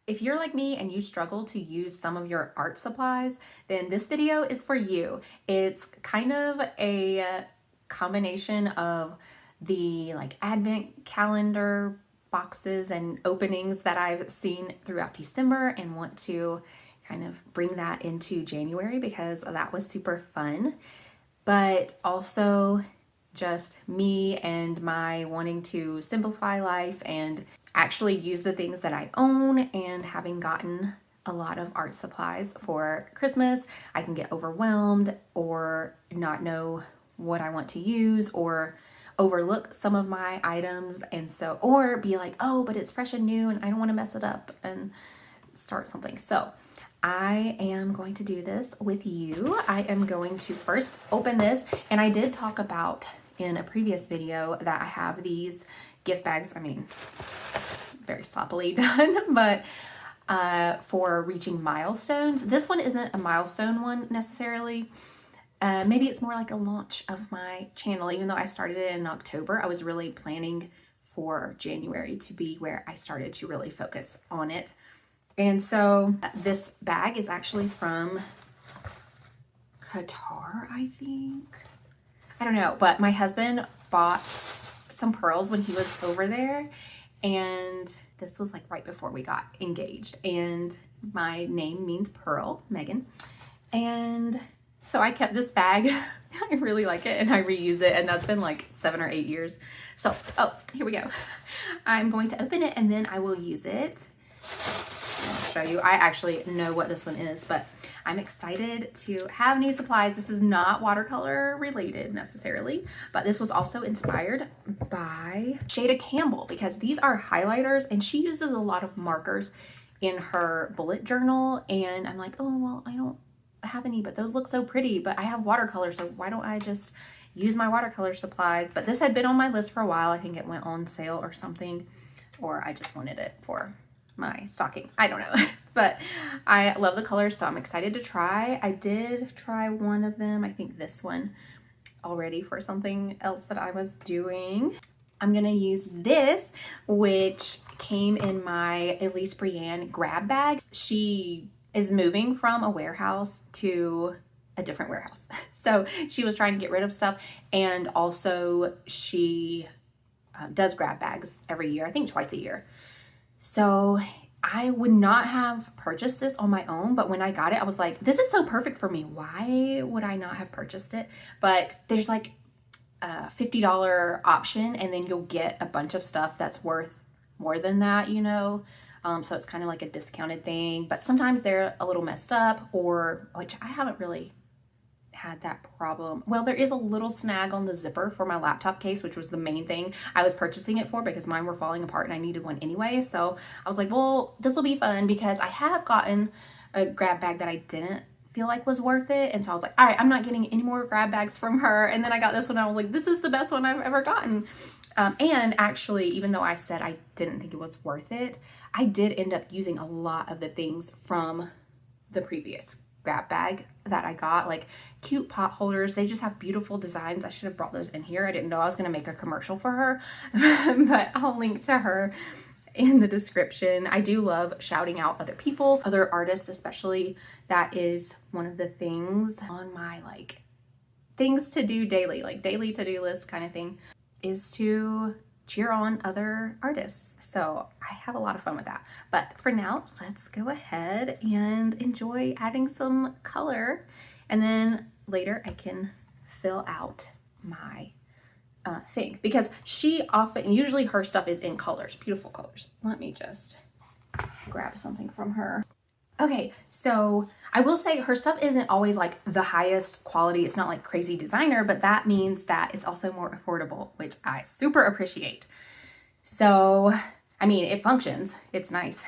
If you're like me and you struggle to use some of your art supplies, then this video is for you. It's kind of a combination of the like advent calendar boxes and openings that I've seen throughout December and want to kind of bring that into January because that was super fun. But also just me and my wanting to simplify life and actually use the things that I own, and having gotten a lot of art supplies for Christmas, I can get overwhelmed or not know what I want to use or overlook some of my items, and so, or be like, oh, but it's fresh and new and I don't want to mess it up and start something. So I am going to do this with you. I am going to first open this, and I did talk about in a previous video that I have these gift bags. I mean, very sloppily done, but for reaching milestones. This one isn't a milestone one necessarily. Maybe it's more like a launch of my channel. Even though I started it in October, I was really planning for January to be where I started to really focus on it. And so this bag is actually from Qatar, I think. I don't know, but my husband bought some pearls when he was over there, and this was like right before we got engaged, and my name means pearl, Megan, and so I kept this bag. I really like it and I reuse it, and that's been like 7 or 8 years. So, oh, here we go. I'm going to open it and then I will use it. I'll show you. I actually know what this one is, but I'm excited to have new supplies. This is not watercolor related necessarily, but this was also inspired by Shada Campbell because these are highlighters and she uses a lot of markers in her bullet journal. And I'm like, oh, well, I don't have any, but those look so pretty, but I have watercolor, so why don't I just use my watercolor supplies? But this had been on my list for a while. I think it went on sale or something, or I just wanted it for my stocking. I don't know. But I love the colors, so I'm excited to try. I did try one of them, I think this one, already for something else that I was doing. I'm gonna use this, which came in my Elise Brienne grab bag. She is moving from a warehouse to a different warehouse. So she was trying to get rid of stuff, and also she does grab bags every year, I think twice a year. So I would not have purchased this on my own, but when I got it, I was like, this is so perfect for me. Why would I not have purchased it? But there's like a $50 option, and then you'll get a bunch of stuff that's worth more than that, you know? So it's kind of like a discounted thing, but sometimes they're a little messed up, or which I haven't really had that problem. Well, there is a little snag on the zipper for my laptop case, which was the main thing I was purchasing it for because mine were falling apart and I needed one anyway. So I was like, well, this will be fun because I have gotten a grab bag that I didn't feel like was worth it. And so I was like, all right, I'm not getting any more grab bags from her. And then I got this one. I was like, this is the best one I've ever gotten. And actually, even though I said I didn't think it was worth it, I did end up using a lot of the things from the previous grab bag that I got, like cute pot holders. They just have beautiful designs. I should have brought those in here. I didn't know I was going to make a commercial for her, but I'll link to her in the description. I do love shouting out other people, other artists especially. That is one of the things on my like things to do daily, like daily to-do list kind of thing, is to cheer on other artists. So I have a lot of fun with that. But for now, let's go ahead and enjoy adding some color. And then later I can fill out my thing, because she often, usually her stuff is in colors, beautiful colors. Let me just grab something from her. Okay, so I will say her stuff isn't always like the highest quality. It's not like crazy designer, but that means that it's also more affordable, which I super appreciate. So, I mean, it functions. It's nice.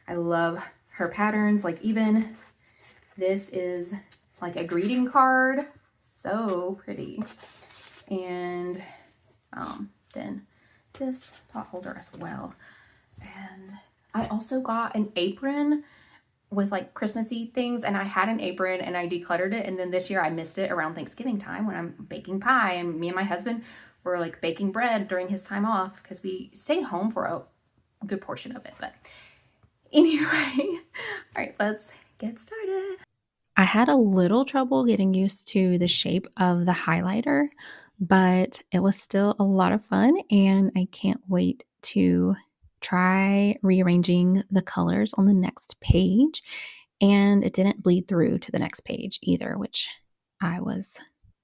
I love her patterns. Like even this is like a greeting card. So pretty. And then this pot holder as well. And I also got an apron with like Christmassy things, and I had an apron and I decluttered it, and then this year I missed it around Thanksgiving time when I'm baking pie, and me and my husband were like baking bread during his time off because we stayed home for a good portion of it. But Anyway, all right, let's get started. I had a little trouble getting used to the shape of the highlighter, but it was still a lot of fun, and I can't wait to try rearranging the colors on the next page. And it didn't bleed through to the next page either, which I was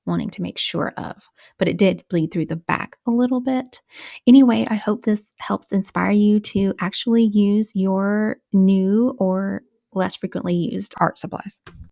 wanting to make sure of, but it did bleed through the back a little bit. Anyway, I hope this helps inspire you to actually use your new or less frequently used art supplies.